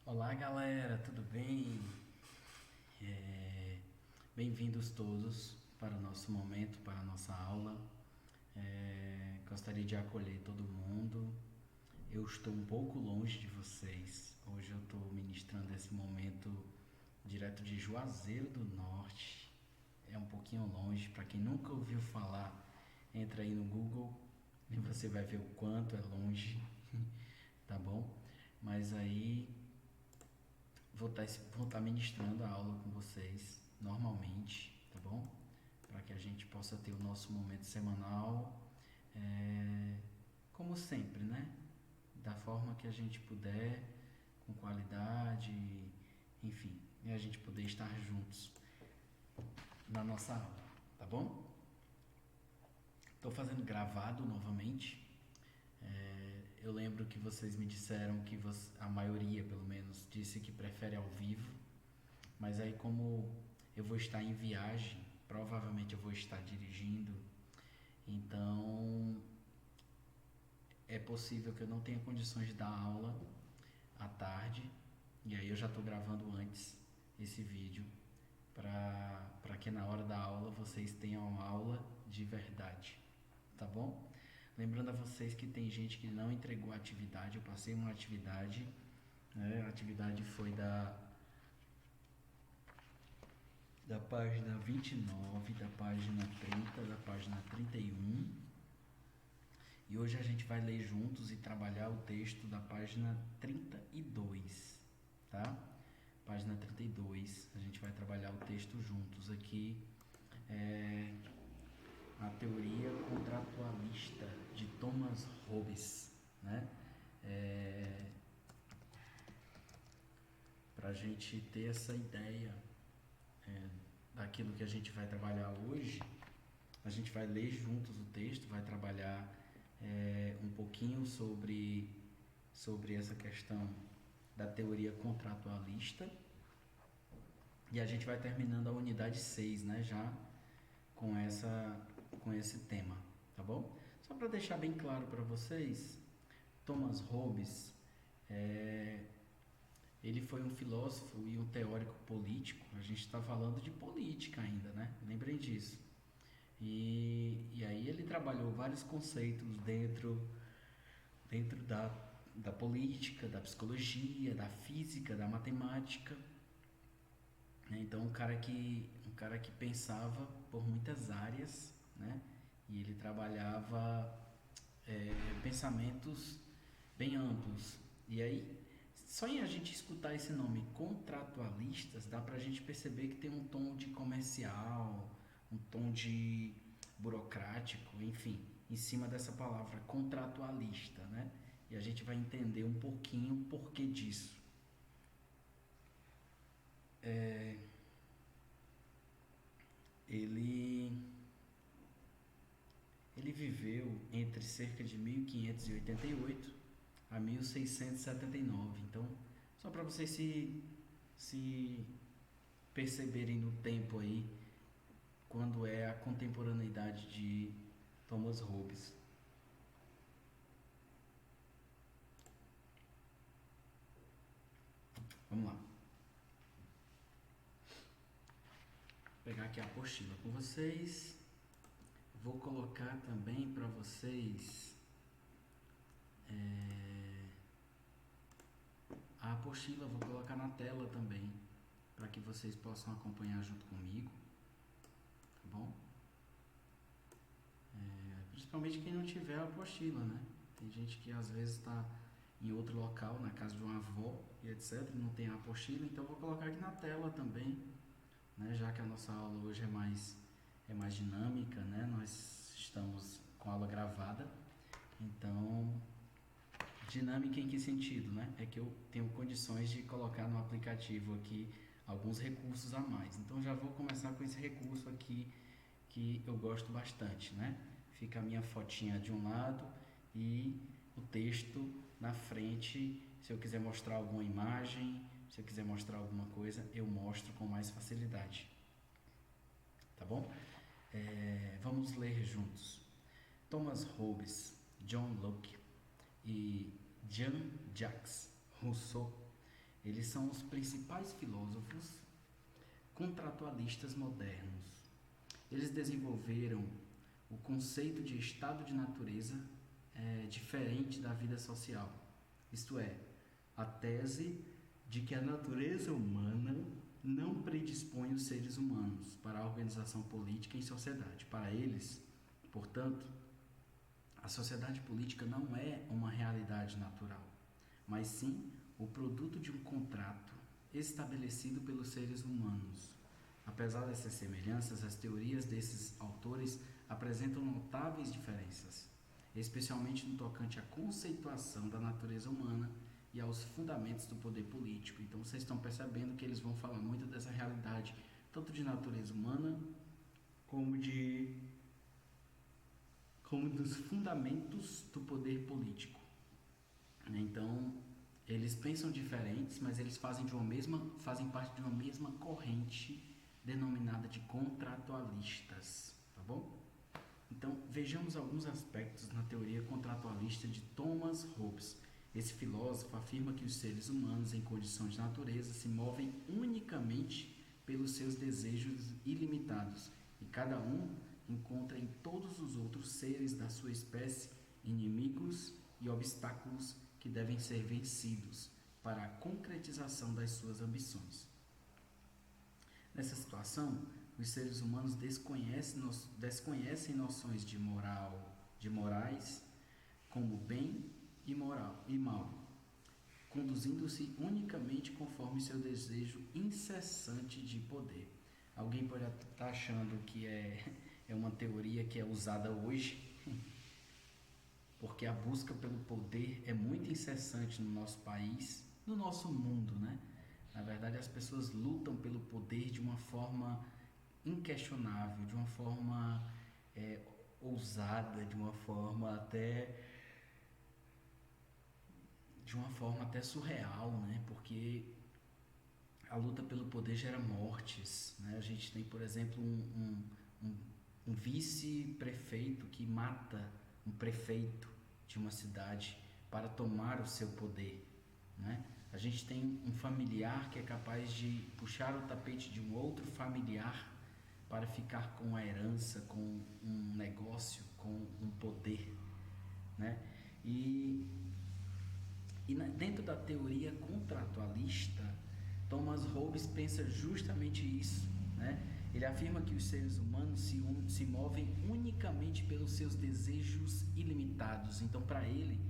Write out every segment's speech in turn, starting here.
Olá galera, tudo bem? Bem-vindos todos para o nosso momento, para a nossa aula. Gostaria de acolher todo mundo. Eu estou um pouco longe de vocês. Hoje eu estou ministrando esse momento direto de Juazeiro do Norte. É um pouquinho longe. Para quem nunca ouviu falar, entra aí no Google e você vai ver o quanto é longe, tá bom? Mas aí vou estar ministrando a aula com vocês normalmente, tá bom? Para que a gente possa ter o nosso momento semanal, é, como sempre, né? Da forma que a gente puder, com qualidade, enfim, e a gente poder estar juntos na nossa aula, tá bom? Estou fazendo gravado novamente. Eu lembro que vocês me disseram que a maioria, pelo menos, disse que prefere ao vivo. Mas aí, como eu vou estar em viagem, provavelmente eu vou estar dirigindo, então é possível que eu não tenha condições de dar aula à tarde. E aí eu já estou gravando antes esse vídeo para que na hora da aula vocês tenham aula de verdade, tá bom? Lembrando a vocês que tem gente que não entregou a atividade. Eu passei uma atividade, né? A atividade foi da página 29, da página 30, da página 31. E hoje a gente vai ler juntos e trabalhar o texto da página 32, tá? Página 32, a gente vai trabalhar o texto juntos aqui. É a teoria contratualista de Thomas Hobbes, né? Para a gente ter essa ideia daquilo que a gente vai trabalhar hoje, a gente vai ler juntos o texto, vai trabalhar um pouquinho sobre essa questão da teoria contratualista, e a gente vai terminando a unidade 6, né, já com esse tema, tá bom? Só para deixar bem claro para vocês, Thomas Hobbes ele foi um filósofo e um teórico político. A gente está falando de política ainda, né? Lembrem disso. E aí ele trabalhou vários conceitos dentro da política, da psicologia, da física, da matemática. Então um cara que pensava por muitas áreas, né? E ele trabalhava pensamentos bem amplos. E aí, só em a gente escutar esse nome contratualistas, dá pra gente perceber que tem um tom de comercial, um tom de burocrático, enfim, em cima dessa palavra contratualista, né? E a gente vai entender um pouquinho o porquê disso. Ele, ele viveu entre cerca de 1588 a 1679. Então, só para vocês se perceberem no tempo aí, quando é a contemporaneidade de Thomas Hobbes. Vamos lá. Vou pegar aqui a apostila com vocês. Vou colocar também para vocês a apostila, vou colocar na tela também, para que vocês possam acompanhar junto comigo, tá bom? Principalmente quem não tiver a apostila, né? Tem gente que às vezes está em outro local, na casa de uma avó e etc, não tem a apostila, então eu vou colocar aqui na tela também, né? Já que a nossa aula hoje é mais dinâmica, né? Nós estamos com a aula gravada, então dinâmica em que sentido, né? É que eu tenho condições de colocar no aplicativo aqui alguns recursos a mais. Então já vou começar com esse recurso aqui que eu gosto bastante, né? Fica a minha fotinha de um lado e o texto na frente. Se eu quiser mostrar alguma imagem, se eu quiser mostrar alguma coisa, eu mostro com mais facilidade. Tá bom? Vamos ler juntos. Thomas Hobbes, John Locke e Jean-Jacques Rousseau, Eles são os principais filósofos contratualistas modernos. Eles desenvolveram o conceito de estado de natureza diferente da vida social. Isto é, a tese de que a natureza humana não predispõe os seres humanos para a organização política em sociedade. Para eles, portanto, a sociedade política não é uma realidade natural, mas sim o produto de um contrato estabelecido pelos seres humanos. Apesar dessas semelhanças, as teorias desses autores apresentam notáveis diferenças, especialmente no tocante à conceituação da natureza humana e aos fundamentos do poder político. Então vocês estão percebendo que eles vão falar muito dessa realidade, tanto de natureza humana como dos fundamentos do poder político. Então, eles pensam diferentes, mas eles fazem parte de uma mesma corrente denominada de contratualistas, tá bom? Então, vejamos alguns aspectos na teoria contratualista de Thomas Hobbes. Esse filósofo afirma que os seres humanos em condição de natureza se movem unicamente pelos seus desejos ilimitados, e cada um encontra em todos os outros seres da sua espécie inimigos e obstáculos que devem ser vencidos para a concretização das suas ambições. Nessa situação, os seres humanos desconhecem noções de morais como bem e mal, conduzindo-se unicamente conforme seu desejo incessante de poder. Alguém pode estar achando que é uma teoria que é usada hoje, porque a busca pelo poder é muito incessante no nosso país, no nosso mundo, né? Na verdade, as pessoas lutam pelo poder de uma forma inquestionável, de uma forma ousada, de uma forma até surreal, né? Porque a luta pelo poder gera mortes, né? A gente tem, por exemplo, um vice-prefeito que mata um prefeito de uma cidade para tomar o seu poder, né? A gente tem um familiar que é capaz de puxar o tapete de um outro familiar para ficar com a herança, com um negócio, com um poder, né? Dentro da teoria contratualista, Thomas Hobbes pensa justamente isso, né? Ele afirma que os seres humanos se movem unicamente pelos seus desejos ilimitados. Então, para ele,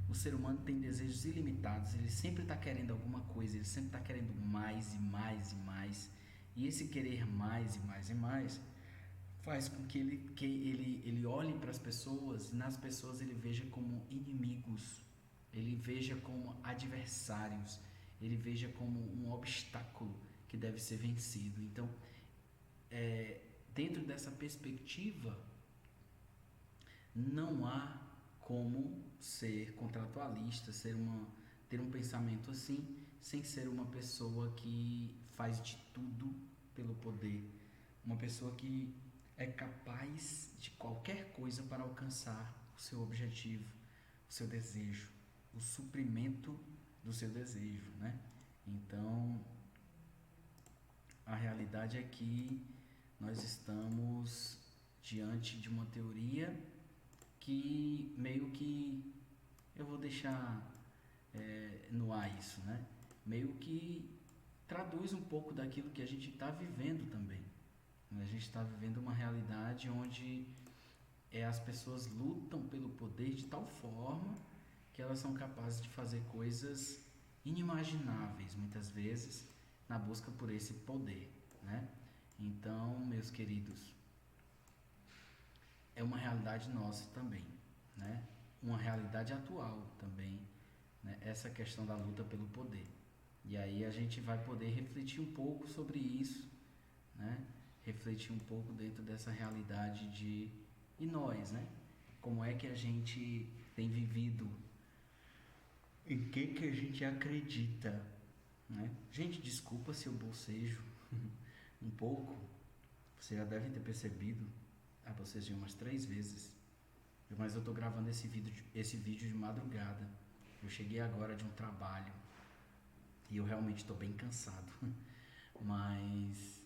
o ser humano tem desejos ilimitados, ele sempre está querendo alguma coisa, ele sempre está querendo mais e mais e mais. E esse querer mais e mais e mais faz com que ele olhe para as pessoas e nas pessoas ele veja como inimigos, ele veja como adversários, ele veja como um obstáculo que deve ser vencido. Então, dentro dessa perspectiva, não há como ser contratualista, ter um pensamento assim, sem ser uma pessoa que faz de tudo pelo poder, uma pessoa que é capaz de qualquer coisa para alcançar o seu objetivo, o seu desejo, o suprimento do seu desejo, né? Então, a realidade é que nós estamos diante de uma teoria que meio que eu vou deixar no ar isso, né? Meio que traduz um pouco daquilo que a gente está vivendo também. A gente está vivendo uma realidade onde as pessoas lutam pelo poder de tal forma que elas são capazes de fazer coisas inimagináveis, muitas vezes, na busca por esse poder, né? Então, meus queridos, é uma realidade nossa também, né? Uma realidade atual também, né? Essa questão da luta pelo poder. E aí a gente vai poder refletir um pouco sobre isso, né? Refletir um pouco dentro dessa realidade e nós, né? Como é que a gente tem vivido, em que a gente acredita, né? Gente, desculpa se eu bocejo um pouco, vocês já devem ter percebido, vocês umas 3 vezes, mas eu tô gravando esse vídeo de madrugada. Eu cheguei agora de um trabalho E eu realmente estou bem cansado, mas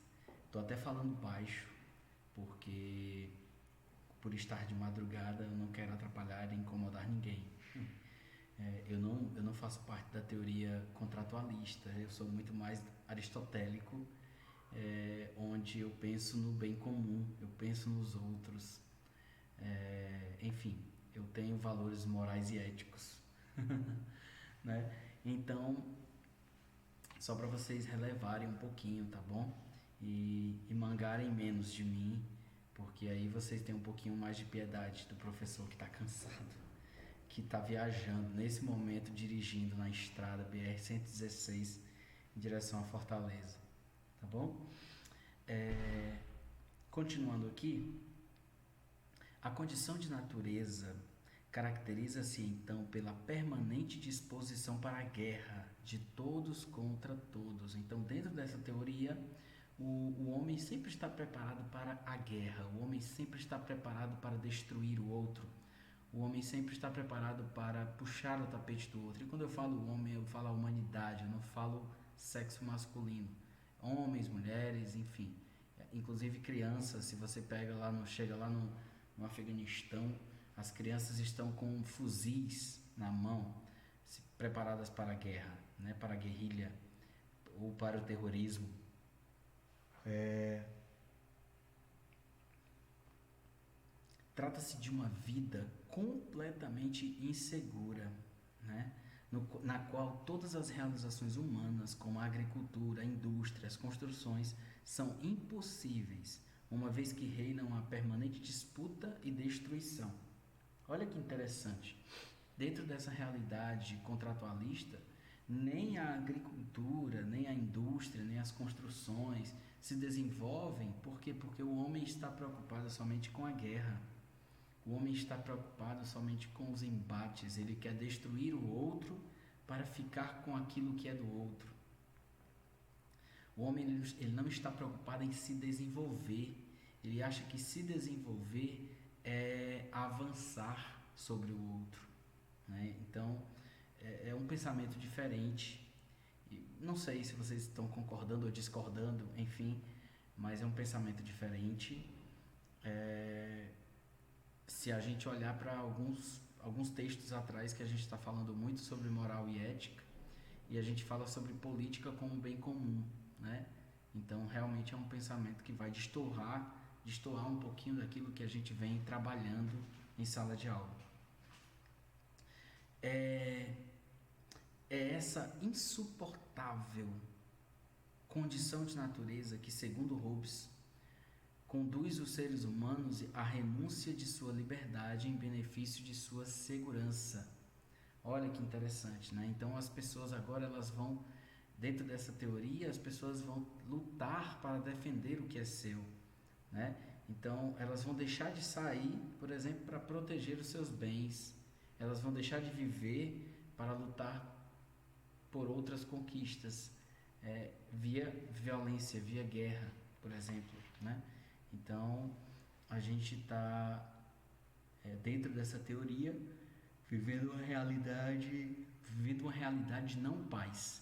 estou até falando baixo, porque por estar de madrugada eu não quero atrapalhar e incomodar ninguém. Eu não faço parte da teoria contratualista, eu sou muito mais aristotélico, onde eu penso no bem comum, eu penso nos outros, enfim, eu tenho valores morais e éticos, né? Então, só para vocês relevarem um pouquinho, tá bom? E mangarem menos de mim, porque aí vocês têm um pouquinho mais de piedade do professor que está cansado, que está viajando nesse momento, dirigindo na estrada BR-116 em direção a Fortaleza, tá bom? Continuando aqui, a condição de natureza caracteriza-se então pela permanente disposição para a guerra de todos contra todos. Então, dentro dessa teoria, o homem sempre está preparado para a guerra, o homem sempre está preparado para destruir o outro, o homem sempre está preparado para puxar o tapete do outro. E quando eu falo homem, eu falo a humanidade, eu não falo sexo masculino. Homens, mulheres, enfim. Inclusive crianças, se você chega lá no Afeganistão, as crianças estão com fuzis na mão, preparadas para a guerra, né, para a guerrilha ou para o terrorismo. Trata-se de uma vida completamente insegura, né? Na qual todas as realizações humanas, como a agricultura, a indústria, as construções, são impossíveis, uma vez que reinam a permanente disputa e destruição. Olha que interessante. Dentro dessa realidade contratualista, nem a agricultura, nem a indústria, nem as construções se desenvolvem. Por quê? Porque o homem está preocupado somente com a guerra. O homem está preocupado somente com os embates. Ele quer destruir o outro para ficar com aquilo que é do outro. O homem ele não está preocupado em se desenvolver. Ele acha que se desenvolver é avançar sobre o outro, né? Então, é um pensamento diferente. Não sei se vocês estão concordando ou discordando, enfim, mas é um pensamento diferente. Se a gente olhar para alguns textos atrás que a gente está falando muito sobre moral e ética, e a gente fala sobre política como bem comum, né? Então, realmente é um pensamento que vai destoar um pouquinho daquilo que a gente vem trabalhando em sala de aula. É essa insuportável condição de natureza que, segundo Hobbes, conduz os seres humanos à renúncia de sua liberdade em benefício de sua segurança. Olha que interessante, né? Então as pessoas agora elas vão, dentro dessa teoria, as pessoas vão lutar para defender o que é seu, né? Então elas vão deixar de sair, por exemplo, para proteger os seus bens. Elas vão deixar de viver para lutar por outras conquistas, via violência, via guerra, por exemplo, né? Então a gente está dentro dessa teoria vivendo uma realidade de não paz,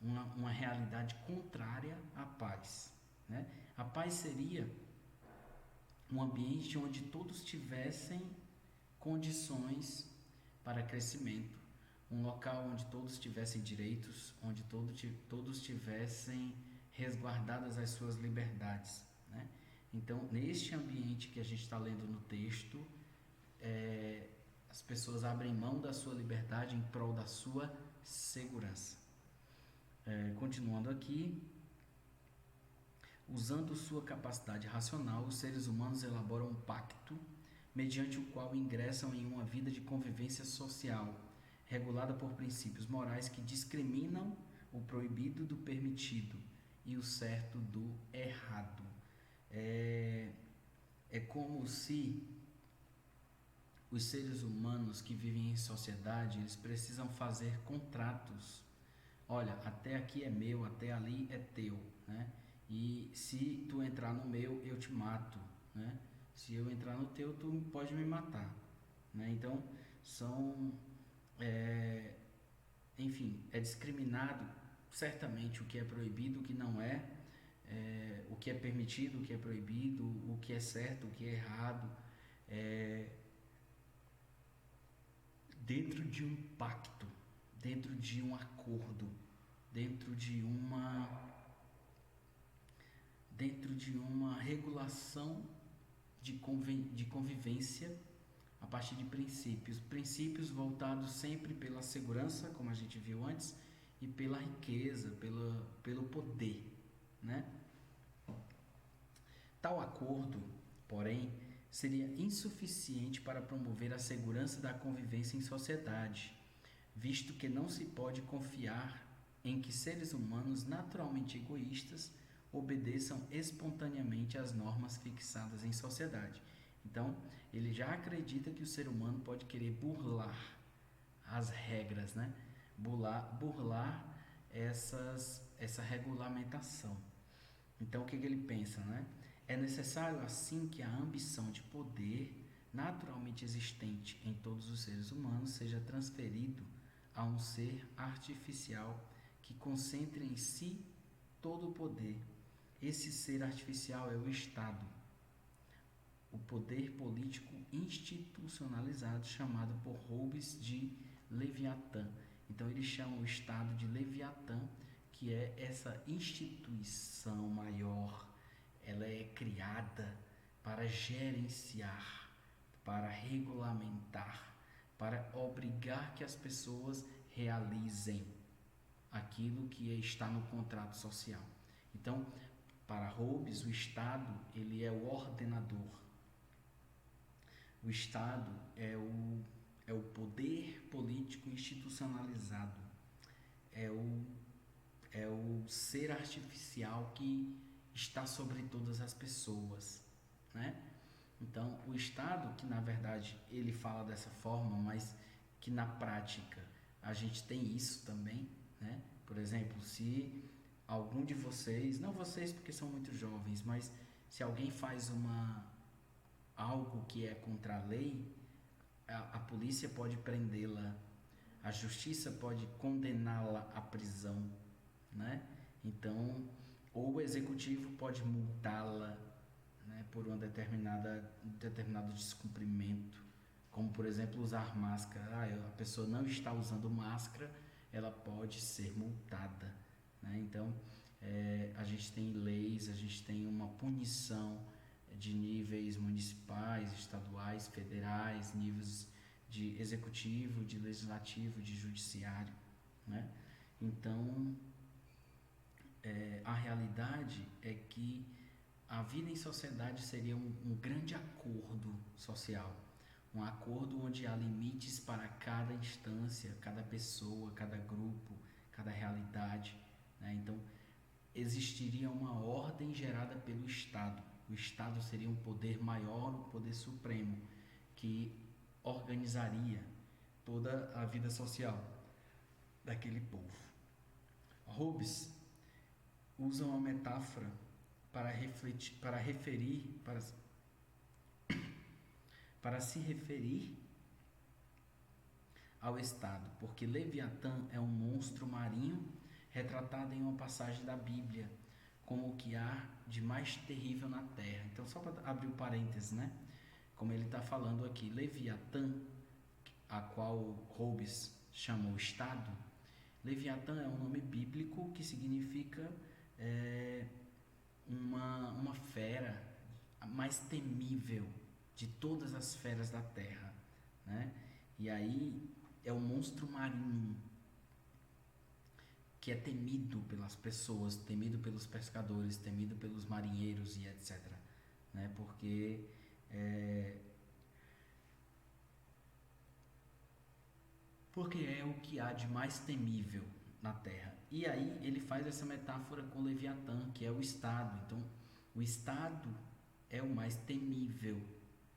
uma realidade contrária à paz, né? A paz seria um ambiente onde todos tivessem condições para crescimento, um local onde todos tivessem direitos, onde todos tivessem resguardadas as suas liberdades, né? Então, neste ambiente que a gente está lendo no texto, as pessoas abrem mão da sua liberdade em prol da sua segurança. Continuando aqui, usando sua capacidade racional, os seres humanos elaboram um pacto mediante o qual ingressam em uma vida de convivência social, regulada por princípios morais que discriminam o proibido do permitido e o certo do errado. É como se os seres humanos que vivem em sociedade, eles precisam fazer contratos. Olha, até aqui é meu, até ali é teu, né? E se tu entrar no meu, eu te mato, né? Se eu entrar no teu, tu pode me matar, né? Então, enfim, é discriminado certamente o que é proibido, o que não é, o que é permitido, o que é proibido, o que é certo, o que é errado, é, dentro de um pacto, dentro de um acordo, dentro de uma regulação de convivência a partir de princípios voltados sempre pela segurança, como a gente viu antes, e pela riqueza, pelo poder, né? Tal acordo, porém, seria insuficiente para promover a segurança da convivência em sociedade, visto que não se pode confiar em que seres humanos naturalmente egoístas obedeçam espontaneamente às normas fixadas em sociedade. Então, ele já acredita que o ser humano pode querer burlar as regras, né? Burlar essa regulamentação. Então, o que ele pensa, né? É necessário, assim, que a ambição de poder naturalmente existente em todos os seres humanos seja transferido a um ser artificial que concentre em si todo o poder. Esse ser artificial é o Estado, o poder político institucionalizado, chamado por Hobbes de Leviatã. Então ele chama o Estado de Leviatã, que é essa instituição maior. Ela é criada para gerenciar, para regulamentar, para obrigar que as pessoas realizem aquilo que está no contrato social. Então, para Hobbes, o Estado ele é o ordenador. O Estado é o poder político institucionalizado, é o ser artificial que está sobre todas as pessoas, né? Então, o Estado, que na verdade ele fala dessa forma, mas que na prática a gente tem isso também, né? Por exemplo, se algum de vocês, não vocês porque são muito jovens, mas se alguém faz algo que é contra a lei, a polícia pode prendê-la, a justiça pode condená-la à prisão, né? Então, ou o executivo pode multá-la, né, por um determinado descumprimento, como por exemplo usar máscara. A pessoa não está usando máscara, ela pode ser multada, né? Então, a gente tem leis, a gente tem uma punição de níveis municipais, estaduais, federais, níveis de executivo, de legislativo, de judiciário, né? Então, a realidade é que a vida em sociedade seria um grande acordo social, um acordo onde há limites para cada instância, cada pessoa, cada grupo, cada realidade, né? Então, existiria uma ordem gerada pelo Estado. O Estado seria um poder maior, um poder supremo, que organizaria toda a vida social daquele povo. Hobbes usa uma metáfora para se referir ao Estado, porque Leviatã é um monstro marinho retratado em uma passagem da Bíblia como o que há de mais terrível na terra. Então, só para abrir o parênteses, né? Como ele está falando aqui, Leviatã, a qual Hobbes chamou Estado, Leviatã é um nome bíblico que significa uma fera mais temível de todas as feras da terra, né? E aí é um monstro marinho que é temido pelas pessoas, temido pelos pescadores, temido pelos marinheiros e etc, né? Porque é o que há de mais temível na terra. E aí ele faz essa metáfora com Leviatã, que é o Estado. Então, o Estado é o mais temível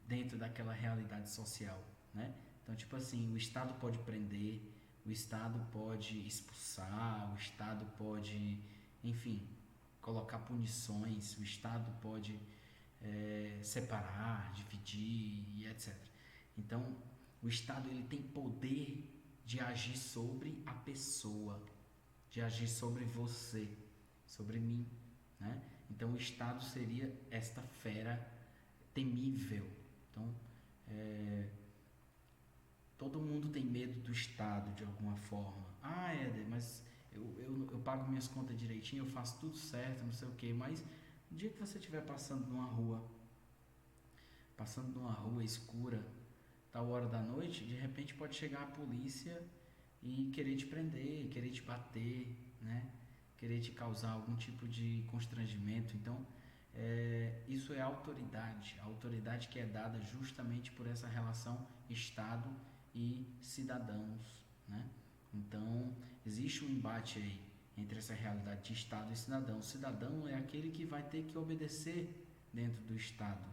dentro daquela realidade social, né? Então, tipo assim, o Estado pode prender, o Estado pode expulsar, o Estado pode, enfim, colocar punições, o Estado pode separar, dividir e etc. Então, o Estado ele tem poder de agir sobre a pessoa, de agir sobre você, sobre mim, né? Então o Estado seria esta fera temível. Então, todo mundo tem medo do Estado de alguma forma. Ah, Éder, mas eu pago minhas contas direitinho, eu faço tudo certo, não sei o quê, mas no dia que você estiver passando numa rua escura, tal hora da noite, de repente pode chegar a polícia e querer te prender, querer te bater, né? Querer te causar algum tipo de constrangimento. Então, isso é autoridade, a autoridade que é dada justamente por essa relação Estado e cidadãos, né? Então, existe um embate aí entre essa realidade de Estado e cidadão. O cidadão é aquele que vai ter que obedecer dentro do Estado,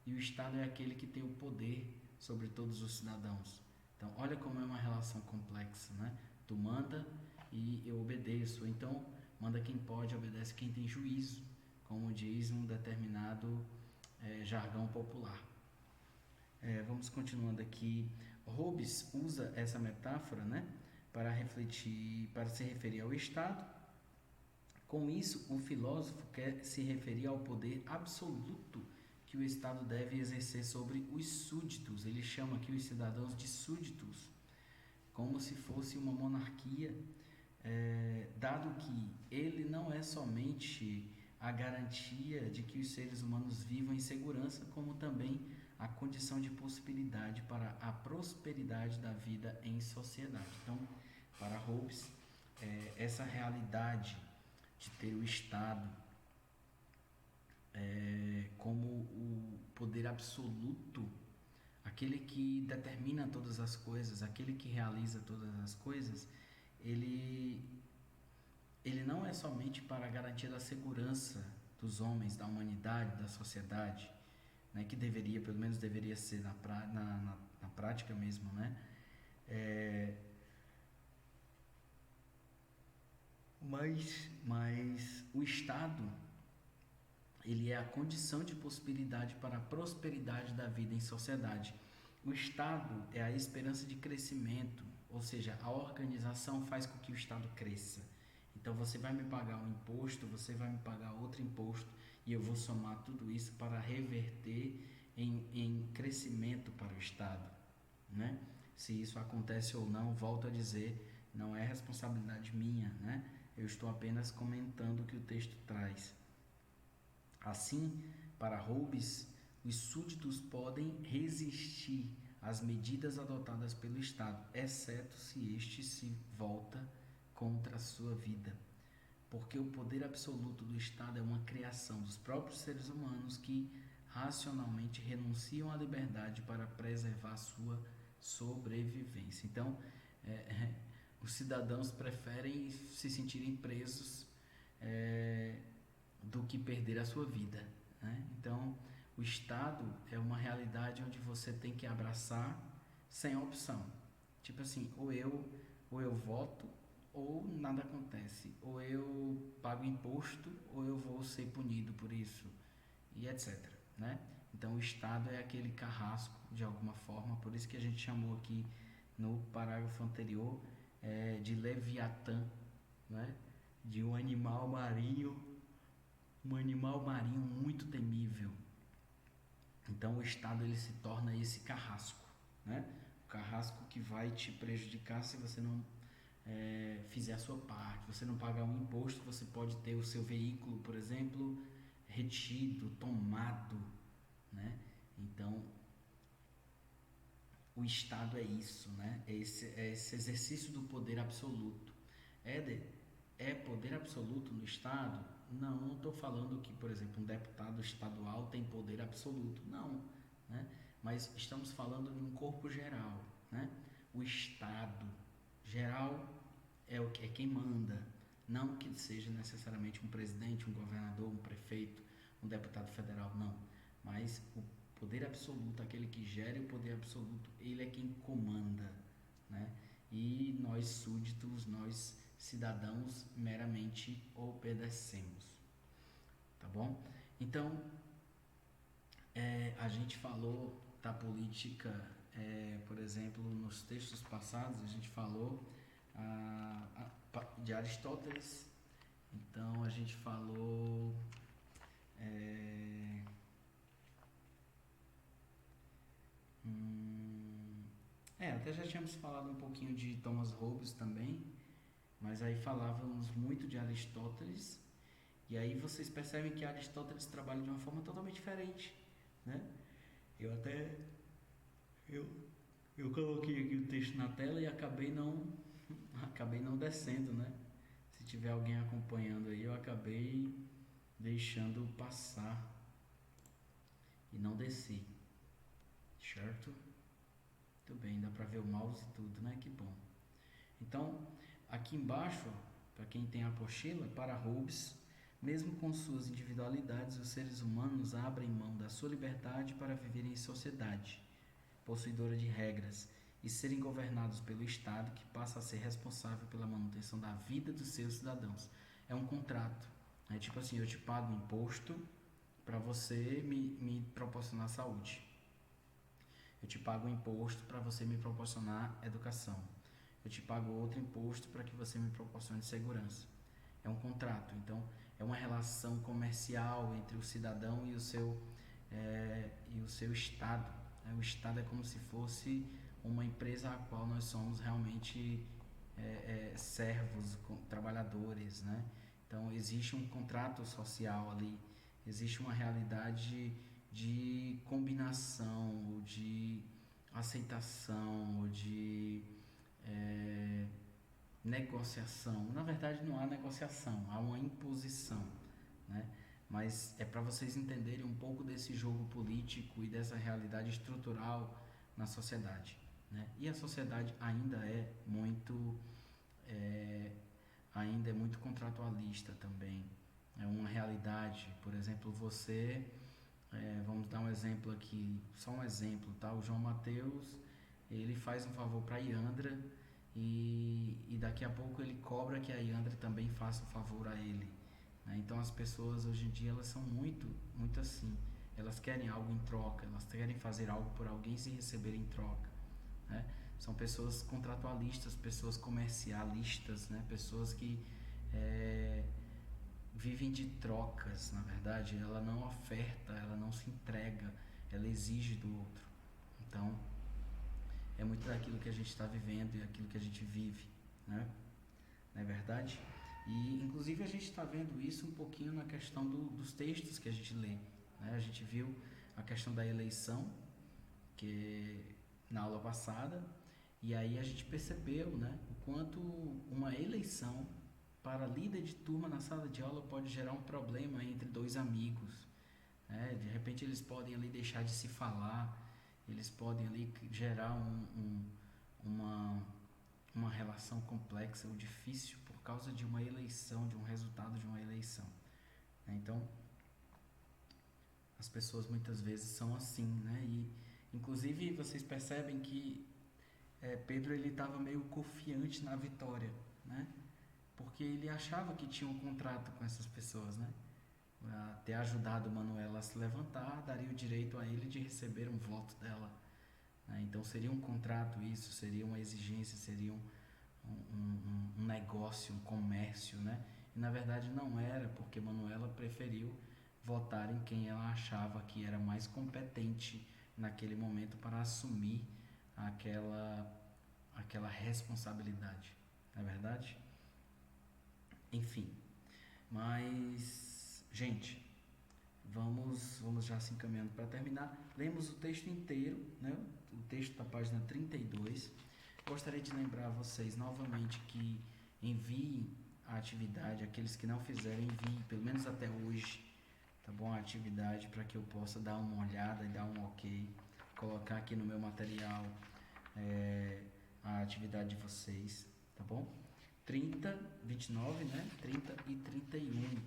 e o Estado é aquele que tem o poder sobre todos os cidadãos. Então, olha como é uma relação complexa, né? Tu manda e eu obedeço. Então, manda quem pode, obedece quem tem juízo, como diz um determinado jargão popular. Vamos continuando aqui. Hobbes usa essa metáfora, né, para refletir, para se referir ao Estado. Com isso, o filósofo quer se referir ao poder absoluto que o Estado deve exercer sobre os súditos. Ele chama aqui os cidadãos de súditos, como se fosse uma monarquia, dado que ele não é somente a garantia de que os seres humanos vivam em segurança, como também a condição de possibilidade para a prosperidade da vida em sociedade. Então, para Hobbes, essa realidade de ter o Estado como o poder absoluto, aquele que determina todas as coisas, aquele que realiza todas as coisas, ele não é somente para a garantia da segurança dos homens, da humanidade, da sociedade, né, que deveria, pelo menos deveria ser na prática mesmo, né? Mas o Estado, ele é a condição de possibilidade para a prosperidade da vida em sociedade. O Estado é a esperança de crescimento, ou seja, a organização faz com que o Estado cresça. Então você vai me pagar um imposto, você vai me pagar outro imposto, e eu vou somar tudo isso para reverter em crescimento para o Estado, né? Se isso acontece ou não, volto a dizer, não é responsabilidade minha, né? Eu estou apenas comentando o que o texto traz. Assim, para Hobbes, os súditos podem resistir às medidas adotadas pelo Estado, exceto se este se volta contra a sua vida. Porque o poder absoluto do Estado é uma criação dos próprios seres humanos que racionalmente renunciam à liberdade para preservar sua sobrevivência. Então, os cidadãos preferem se sentirem presos do que perder a sua vida, né? Então, o Estado é uma realidade onde você tem que abraçar sem opção. Tipo assim, ou eu voto ou nada acontece, ou eu pago imposto ou eu vou ser punido por isso, e etc, né? Então o Estado é aquele carrasco de alguma forma, por isso que a gente chamou aqui no parágrafo anterior de Leviatã, né? De um animal marinho muito temível. Então o Estado ele se torna esse carrasco, né? O carrasco que vai te prejudicar se você não fizer a sua parte. Você não pagar um imposto, você pode ter o seu veículo, por exemplo, retido, tomado, né? Então o Estado é isso, né? É esse exercício do poder absoluto. É poder absoluto no Estado? Não estou falando que, por exemplo, um deputado estadual tem poder absoluto. Não, né? Mas estamos falando de um corpo geral, né? O Estado geral é quem manda. Não que seja necessariamente um presidente, um governador, um prefeito, um deputado federal, não. Mas o poder absoluto, aquele que gera o poder absoluto, ele é quem comanda, né? E nós súditos, nós cidadãos, meramente obedecemos, tá bom? Então, a gente falou da política, por exemplo, nos textos passados, a gente falou de Aristóteles. Então a gente falou é, até já tínhamos falado um pouquinho de Thomas Hobbes também, mas aí falávamos muito de Aristóteles, e aí vocês percebem que Aristóteles trabalha de uma forma totalmente diferente, né? Eu até eu, eu coloquei aqui o texto na tela e acabei não descendo, né? Se tiver alguém acompanhando aí, eu acabei deixando passar e não desci, certo? Muito bem, dá pra ver o mouse e tudo, né? Que bom. Então, aqui embaixo, para quem tem a apostila, para Hobbes, mesmo com suas individualidades, os seres humanos abrem mão da sua liberdade para viverem em sociedade, possuidora de regras, e serem governados pelo Estado, que passa a ser responsável pela manutenção da vida dos seus cidadãos. É um contrato. É tipo assim, eu te pago um imposto para você me proporcionar saúde. Eu te pago um imposto para você me proporcionar educação. Eu te pago outro imposto para que você me proporcione segurança. É um contrato. Então, é uma relação comercial entre o cidadão e o seu Estado. O Estado é como se fosse uma empresa a qual nós somos realmente servos, trabalhadores, né? Então, existe um contrato social ali, existe uma realidade de combinação, ou de aceitação, ou de negociação. Na verdade, não há negociação, há uma imposição, né? Mas é para vocês entenderem um pouco desse jogo político e dessa realidade estrutural na sociedade, né? E a sociedade ainda é muito contratualista também. É uma realidade, por exemplo, vamos dar um exemplo aqui, só um exemplo, tá? O João Mateus, ele faz um favor para a Iandra e daqui a pouco ele cobra que a Iandra também faça um favor a ele, né? Então as pessoas hoje em dia elas são muito, muito assim. Elas querem algo em troca, elas querem fazer algo por alguém sem receber em troca, né? São pessoas contratualistas, pessoas comercialistas, né? Pessoas que vivem de trocas, na verdade. Ela não oferta, ela não se entrega, ela exige do outro. Então, é muito daquilo que a gente está vivendo e aquilo que a gente vive, né? Não é verdade? E, inclusive, a gente está vendo isso um pouquinho na questão dos textos que a gente lê, né? A gente viu a questão da eleição, que na aula passada, e aí a gente percebeu, né, o quanto uma eleição para líder de turma na sala de aula pode gerar um problema entre dois amigos, né? De repente eles podem ali deixar de se falar, eles podem ali gerar uma relação complexa ou difícil por causa de uma eleição, de um resultado de uma eleição, né? Então, as pessoas muitas vezes são assim, né? E, inclusive, vocês percebem que Pedro ele estava meio confiante na vitória, né? Porque ele achava que tinha um contrato com essas pessoas, né? Ter ajudado Manuela a se levantar daria o direito a ele de receber um voto dela, né? Então seria um contrato isso, seria uma exigência, seria um negócio, um comércio, né? E na verdade não era, porque Manuela preferiu votar em quem ela achava que era mais competente naquele momento para assumir aquela responsabilidade, não é verdade? Enfim, mas, gente, vamos já se encaminhando para terminar. Lemos o texto inteiro, né? O texto da página 32. Gostaria de lembrar a vocês novamente que enviem a atividade, aqueles que não fizeram, enviem, pelo menos até hoje, tá bom? A atividade para que eu possa dar uma olhada e dar um ok, colocar aqui no meu material a atividade de vocês, tá bom? 30, 29, né? 30 e 31.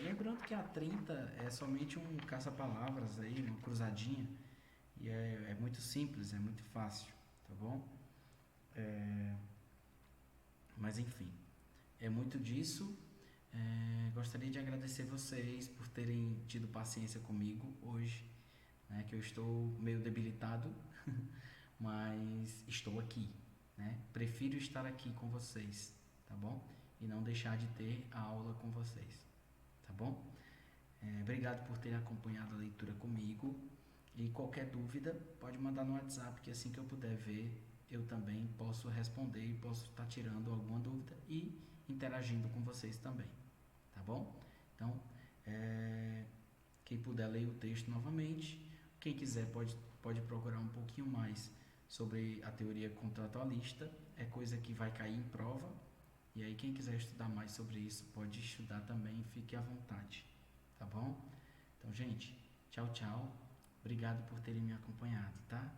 Lembrando que a 30 é somente um caça-palavras aí, uma cruzadinha, e é muito simples, é muito fácil, tá bom? Mas enfim, é muito disso. Gostaria de agradecer vocês por terem tido paciência comigo hoje, né? Que eu estou meio debilitado, mas estou aqui, né? Prefiro estar aqui com vocês, tá bom? E não deixar de ter a aula com vocês, tá bom? Obrigado por ter acompanhado a leitura comigo. E qualquer dúvida, pode mandar no WhatsApp, que assim que eu puder ver, eu também posso responder e posso estar tirando alguma dúvida e interagindo com vocês também, tá bom? Então, quem puder ler o texto novamente, quem quiser pode procurar um pouquinho mais sobre a teoria contratualista, é coisa que vai cair em prova, e aí quem quiser estudar mais sobre isso pode estudar também, fique à vontade, tá bom? Então, gente, tchau, tchau. Obrigado por terem me acompanhado, tá?